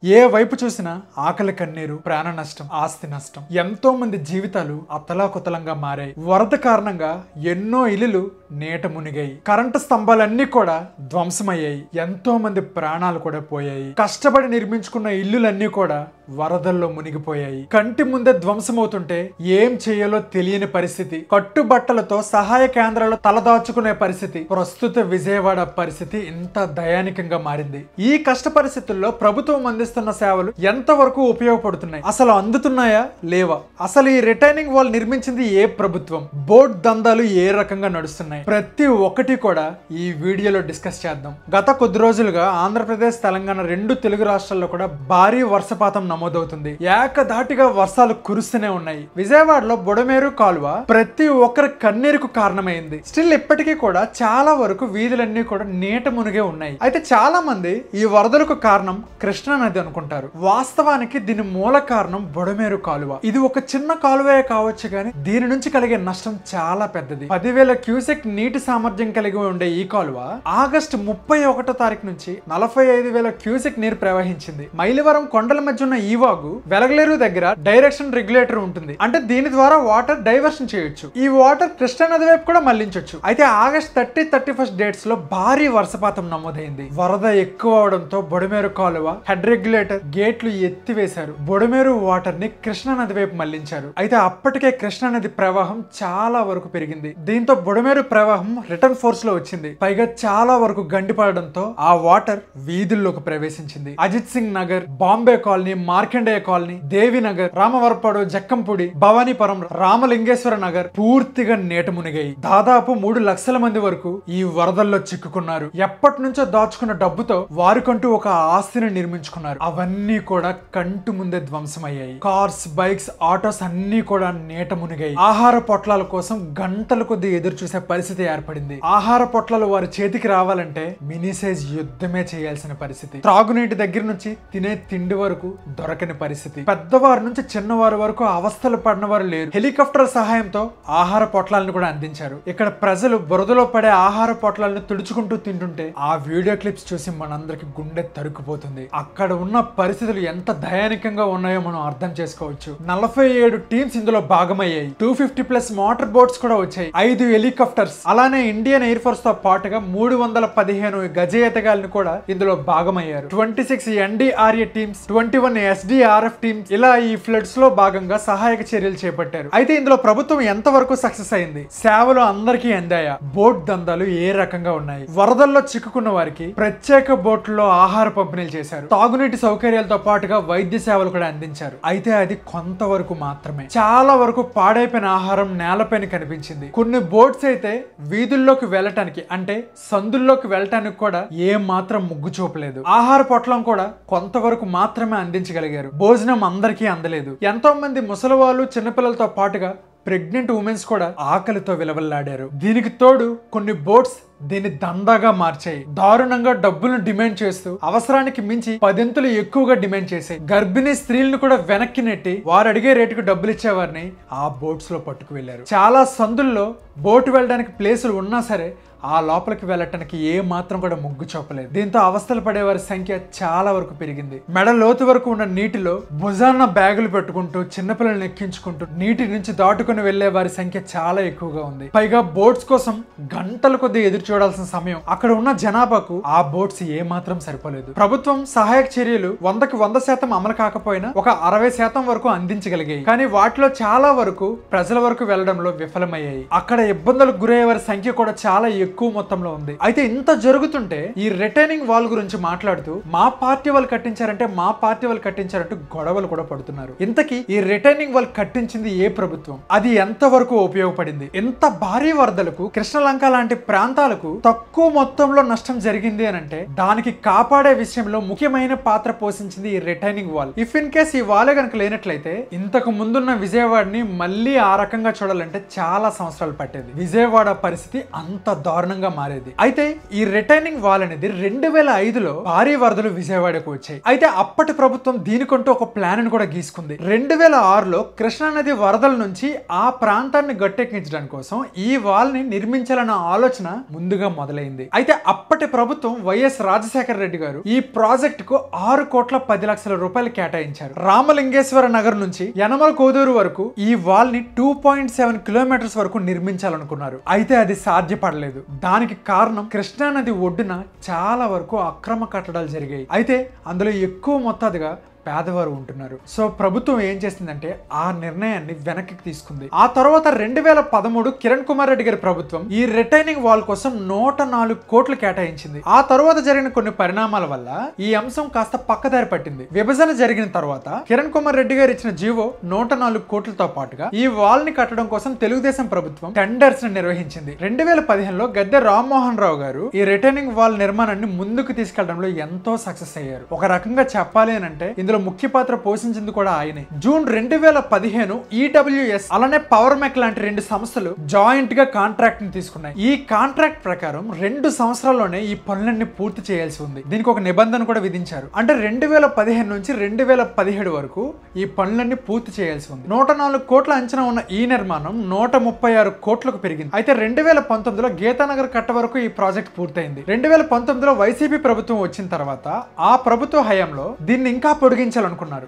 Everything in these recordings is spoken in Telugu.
ఏ వైపు చూసినా ఆకలి కన్నీరు, ప్రాణ నష్టం, ఆస్తి నష్టం, ఎంతో మంది జీవితాలు అతలాకుతలంగా మారాయి. వరద కారణంగా ఎన్నో ఇల్లులు నీట మునిగాయి. కరెంటు స్తంభాలన్నీ కూడా ధ్వంసమయ్యాయి. ఎంతో మంది ప్రాణాలు కూడా పోయాయి. కష్టపడి నిర్మించుకున్న ఇల్లులన్నీ కూడా వరదల్లో మునిగిపోయాయి. కంటి ముందే ధ్వంసమవుతుంటే ఏం చేయాలో తెలియని పరిస్థితి. కట్టుబట్టలతో సహాయ కేంద్రాల్లో తలదాచుకునే పరిస్థితి. ప్రస్తుత విజయవాడ పరిస్థితి ఇంత దయానికంగా మారింది. ఈ కష్ట పరిస్థితుల్లో ప్రభుత్వం అందిస్తున్న సేవలు ఎంతవరకు ఉపయోగపడుతున్నాయి, అసలు అందుతున్నాయా లేవా, అసలు ఈ రిటైనింగ్ వాల్ నిర్మించింది ఏ ప్రభుత్వం, బోర్డు దందాలు ఏ రకంగా నడుస్తున్నాయి, ప్రతి ఒక్కటి కూడా ఈ వీడియోలో డిస్కస్ చేద్దాం. గత కొద్ది రోజులుగా ఆంధ్రప్రదేశ్, తెలంగాణ రెండు తెలుగు రాష్ట్రాల్లో కూడా భారీ వర్షపాతం నమోదవుతుంది. ఏకధాటిగా వర్షాలు కురుస్తూనే ఉన్నాయి. విజయవాడలో బుడమేరు కాలువ ప్రతి ఒక్కరి కన్నీరుకు కారణమైంది. స్టిల్ ఇప్పటికీ కూడా చాలా వరకు వీధులన్నీ కూడా నీట మునిగే ఉన్నాయి. అయితే చాలా మంది ఈ వరదలకు కారణం కృష్ణా నది అనుకుంటారు. వాస్తవానికి దీని మూల కారణం బుడమేరు కాలువ. ఇది ఒక చిన్న కాలువే కావచ్చు కానీ దీని నుంచి కలిగే నష్టం చాలా పెద్దది. 10,000 క్యూసెక్ నీటి సామర్థ్యం కలిగి ఉండే ఈ కాలువ ఆగస్టు 31వ తారీఖు నుంచి 45,000 క్యూసెక్ నీరు ప్రవహించింది. మైలవరం కొండల మధ్య ఉన్న ఈ వాగు వెలగలేరు దగ్గర డైరెక్షన్ రెగ్యులేటర్ ఉంటుంది. అంటే దీని ద్వారా వాటర్ డైవర్షన్ చేయొచ్చు. ఈ వాటర్ కృష్ణా నది వైపు కూడా మళ్లించొచ్చు. అయితే ఆగస్ట్ 30, 31 డేట్స్ లో భారీ వర్షపాతం నమోదైంది. వరద ఎక్కువ అవడంతో బుడమేరు కాలువ హెడ్ రెగ్యులేటర్ గేట్లు ఎత్తివేశారు. బుడమేరు వాటర్ ని కృష్ణా నది వైపు మళ్లించారు. అయితే అప్పటికే కృష్ణా నది ప్రవాహం చాలా వరకు పెరిగింది. దీంతో బుడమేరు ప్రవాహం రిటర్న్ ఫోర్స్ లో వచ్చింది. పైగా చాలా వరకు గండిపడడంతో ఆ వాటర్ వీధుల్లోకి ప్రవేశించింది. అజిత్ సింగ్ నగర్, బాంబే కాలనీ, మార్కండేయ కాలనీ, దేవి నగర్, రామవరపాడు, జక్కంపూడి, భవానీపురం, రామలింగేశ్వర నగర్ పూర్తిగా నీట మునిగాయి. దాదాపు 3 లక్షల మంది వరకు ఈ వరదల్లో చిక్కుకున్నారు. ఎప్పటి నుంచో దాచుకున్న డబ్బుతో వారికంటూ ఒక ఆస్తిని నిర్మించుకున్నారు. అవన్నీ కూడా కంటి ముందే ధ్వంసమయ్యాయి. కార్స్, బైక్స్, ఆటోస్ అన్ని కూడా నీట మునిగాయి. ఆహార పొట్లాల కోసం గంటల కొద్ది ఎదురు చూసే పరిస్థితి ఏర్పడింది. ఆహార పొట్లాలు వారి చేతికి రావాలంటే మినీ సైజ్ యుద్ధమే చేయాల్సిన పరిస్థితి. త్రాగునీటి దగ్గర నుంచి తినే తిండి వరకు దొరకని పరిస్థితి. పెద్దవారి నుంచి చిన్నవారి వరకు అవస్థలు పడిన వారు లేరు. హెలికాప్టర్ సహాయంతో ఆహార పొట్లాలను కూడా అందించారు. ఇక్కడ ప్రజలు బురదలో పడే ఆహార పొట్లాలను తుడుచుకుంటూ తింటుంటే ఆ వీడియో క్లిప్స్ చూసి మనందరికి గుండె తరుక్కుపోతుంది. అక్కడ ఉన్న పరిస్థితులు ఎంత దయానికంగా ఉన్నాయో మనం అర్థం చేసుకోవచ్చు. 47 టీమ్స్ ఇందులో భాగమయ్యాయి. 250+ మోటార్ బోట్స్ కూడా వచ్చాయి. 5 హెలికాప్టర్స్, అలానే ఇండియన్ ఎయిర్ ఫోర్స్ తో పాటుగా 315 గజేతగాళ్లు కూడా ఇందులో భాగమయ్యారు. 26 NDRA టీమ్స్, 21 SDRF టీమ్స్ ఇలా ఈ ఫ్లడ్స్ లో భాగంగా సహాయక చర్యలు చేపట్టారు. అయితే ఇందులో ప్రభుత్వం ఎంత వరకు సక్సెస్ అయింది, సేవలు అందరికీ అందాయా, బోట్ దందాలు ఏ రకంగా ఉన్నాయి, వరదల్లో చిక్కుకున్న వారికి ప్రత్యేక బోట్లలో ఆహార పంపిణీలు చేశారు. తాగునీటి సౌకర్యాలతో పాటుగా వైద్య సేవలు కూడా అందించారు. అయితే అది కొంతవరకు మాత్రమే. చాలా వరకు పాడైపోయిన ఆహారం నేలపైన కనిపించింది. కొన్ని బోట్స్ అయితే వీధుల్లోకి వెళ్ళటానికి అంటే సందుల్లోకి వెళ్ళటానికి కూడా ఏ మాత్రం ముగ్గు చూపలేదు. ఆహార పొట్లం కూడా కొంతవరకు మాత్రమే అందించగలిగారు. భోజనం అందరికీ అందలేదు. ఎంతో మంది ముసలివాళ్ళు, చిన్నపిల్లలతో పాటుగా ప్రెగ్నెంట్ ఉమెన్స్ కూడా ఆకలితో విలవల్లాడారు. దీనికి తోడు కొన్ని బోట్స్ దీన్ని దందాగా మార్చాయి. దారుణంగా డబ్బులను డిమాండ్ చేస్తూ అవసరానికి మించి 10 ఎక్కువగా డిమాండ్ చేశాయి. గర్భిణీ స్త్రీలను కూడా వెనక్కి నెట్టి వారు అడిగే రేటుకు డబ్బులు ఇచ్చేవారిని ఆ బోట్స్ లో పట్టుకు వెళ్లారు. చాలా సందుల్లో బోటు వెళ్ళడానికి ప్లేసులు ఉన్నా సరే ఆ లోపలికి వెళ్ళటానికి ఏ మాత్రం కూడా ముగ్గు చూపలేదు. దీంతో అవస్థలు పడేవారి సంఖ్య చాలా వరకు పెరిగింది. మెడ లోతు వరకు ఉన్న నీటిలో భుజాన బ్యాగులు పెట్టుకుంటూ చిన్నపిల్లల్ని ఎక్కించుకుంటూ నీటి నుంచి దాటుకుని వెళ్లే వారి సంఖ్య చాలా ఎక్కువగా ఉంది. పైగా బోట్స్ కోసం గంటల కొద్ది ఎదురు చూడాల్సిన సమయం. అక్కడ ఉన్న జనాభాకు ఆ బోట్స్ ఏ మాత్రం సరిపోలేదు. ప్రభుత్వం సహాయక చర్యలు 100కి 100% అమలు కాకపోయినా ఒక 60% వరకు అందించగలిగాయి. కానీ వాటిలో చాలా వరకు ప్రజల వరకు వెళ్లడంలో విఫలమయ్యాయి. అక్కడ ఇబ్బందులకు గురయ్యే వారి సంఖ్య కూడా చాలా ఎక్కువ మొత్తంలో ఉంది. అయితే ఇంత జరుగుతుంటే ఈ రిటైనింగ్ వాల్ గురించి మాట్లాడుతూ మా పార్టీ వాళ్ళు కట్టించారంటూ గొడవలు కూడా పడుతున్నారు. ఇంతకీ ఈ రిటైనింగ్ వాల్ కట్టించింది ఏ ప్రభుత్వం, అది ఎంత వరకు ఉపయోగపడింది, ఎంత భారీ వరదలకు కృష్ణలంక లాంటి ప్రాంతాలకు తక్కువ మొత్తంలో నష్టం జరిగింది అని అంటే దానికి కాపాడే విషయంలో ముఖ్యమైన పాత్ర పోషించింది ఈ retaining wall. If in case ఈ వాలే కనుక లేనట్లయితే ఇంతకు ముందున్న విజయవాడని మళ్ళీ ఆ రకంగా చూడాలంటే చాలా సంవత్సరాలు పట్టేది. విజయవాడ పరిస్థితి అంత దారుణంగా మారేది. అయితే ఈ రిటైనింగ్ వాల్ అనేది 2005లో భారీ వరదలు విజయవాడకు వచ్చాయి. అయితే అప్పటి ప్రభుత్వం దీనికంటూ ఒక ప్లాన్ కూడా గీసుకుంది. 2006లో కృష్ణా నది వరదల నుంచి ఆ ప్రాంతాన్ని గట్టెక్కించడం కోసం ఈ వాల్ ని నిర్మించాలన్న ఆలోచన ముందుగా మొదలైంది. అయితే అప్పటి ప్రభుత్వం వైఎస్ రాజశేఖర రెడ్డి గారు ఈ ప్రాజెక్ట్ కు 6,10,00,000 రూపాయలు కేటాయించారు. రామలింగేశ్వర నగర్ నుంచి యనమల కోదూరు వరకు ఈ వాల్ ని 2.7 కిలోమీటర్స్ వరకు నిర్మించాలనుకున్నారు. అయితే అది సాధ్యపడలేదు. దానికి కారణం కృష్ణా నది ఒడ్డున చాలా వరకు అక్రమ కట్టడాలు జరిగాయి. అయితే అందులో ఎక్కువ మొత్తాదుగా పేదవారు ఉంటున్నారు. సో ప్రభుత్వం ఏం చేసిందంటే ఆ నిర్ణయాన్ని వెనక్కి తీసుకుంది. ఆ తర్వాత 2013 కిరణ్ కుమార్ రెడ్డి గారి ప్రభుత్వం ఈ రిటైనింగ్ వాల్ కోసం 104 కోట్లు కేటాయించింది. ఆ తర్వాత జరిగిన కొన్ని పరిణామాల వల్ల ఈ అంశం కాస్త పక్కదారి పట్టింది. విభజన జరిగిన తర్వాత కిరణ్ కుమార్ రెడ్డి గారు ఇచ్చిన జీవో 104 కోట్లతో పాటుగా ఈ వాల్ ని కట్టడం కోసం తెలుగుదేశం ప్రభుత్వం టెండర్స్ ని నిర్వహించింది. 2015లో గద్దె రామ్మోహన్ రావు గారు ఈ రిటైనింగ్ వాల్ నిర్మాణాన్ని ముందుకు తీసుకెళ్లడంలో ఎంతో సక్సెస్ అయ్యారు. ఒక రకంగా చెప్పాలి అని అంటే ఇందులో ముఖ్య పాత్ర పోషించింది కూడా ఆయనే. జూన్ 2015 ఈడబ్ల్యూఎస్ అలానే పవర్ మెక్ లాంటి 2 సంస్థలు జాయింట్ గా కాంట్రాక్ట్ ని తీసుకున్నాయి. ఈ కాంట్రాక్ట్ ప్రకారం 2 సంవత్సరాల్లోనే ఈ పనులన్నీ పూర్తి చేయాల్సి ఉంది. దీనికి ఒక నిబంధన కూడా విధించారు. అంటే 2015 నుంచి 2017 వరకు ఈ పనులన్నీ పూర్తి చేయాల్సి ఉంది. 104 కోట్ల అంచనా ఉన్న ఈ నిర్మాణం 136 కోట్లకు పెరిగింది. అయితే 2019లో గీతానగర్ కట్ట వరకు ఈ ప్రాజెక్ట్ పూర్తయింది. 2019లో వైసీపీ ప్రభుత్వం వచ్చిన తర్వాత ఆ ప్రభుత్వ హయాంలో దీన్ని ఇంకా పొడిగించాలనుకున్నారు.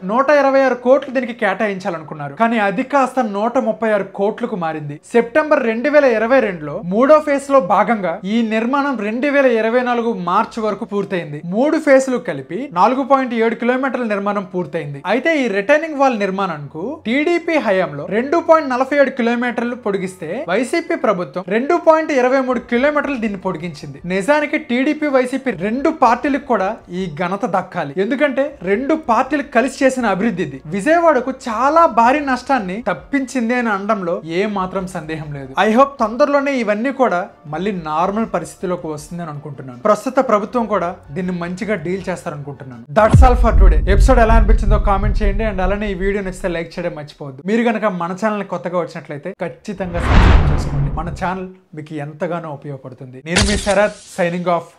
126 కోట్లు దీనికి కేటాయించాలనుకున్నారు. కానీ అది కాస్త 136 కోట్లకు మారింది. సెప్టెంబర్ 2022లో 3వ ఫేజ్ లో భాగంగా ఈ నిర్మాణం 2024 మార్చి వరకు పూర్తయింది. 3 ఫేజ్లు కలిపి 4.7 కిలోమీటర్ల నిర్మాణం పూర్తయింది. అయితే ఈ రిటైనింగ్ వాల్ నిర్మాణంకు టీడీపీ హయాంలో 2.47 కిలోమీటర్లు పొడిగిస్తే వైసీపీ ప్రభుత్వం 2.23 కిలోమీటర్లు దీన్ని పొడిగించింది. నిజానికి టీడీపీ వైసీపీ 2 పార్టీలకు కూడా ఈ ఘనత దక్కాలి. ఎందుకంటే 2 పార్టీలు కలిసి చేసిన అభివృద్ధి ఇది. విజయవాడకు చాలా భారీ నష్టాన్ని తప్పించింది అని అనడంలో ఏ మాత్రం సందేహం లేదు. ఐ హోప్ తొందరలోనే ఇవన్నీ కూడా మళ్ళీ నార్మల్ పరిస్థితిలోకి వస్తుందని అనుకుంటున్నాను. ప్రస్తుత ప్రభుత్వం కూడా దీన్ని మంచిగా డీల్ చేస్తారనుకుంటున్నాను. That's all for today. Episode ఎలా అనిపించిందో కామెంట్ చేయండి. అండ్ అలానే ఈ వీడియో నచ్చితే లైక్ చేయడం మర్చిపోవద్దు. మీరు కనుక మన ఛానల్ కొత్తగా వచ్చినట్లయితే ఖచ్చితంగా సబ్స్క్రైబ్ చేసుకోండి. మన ఛానల్ మీకు ఎంతగానో ఉపయోగపడుతుంది. నేను మీ శరత్, సైనింగ్ ఆఫ్.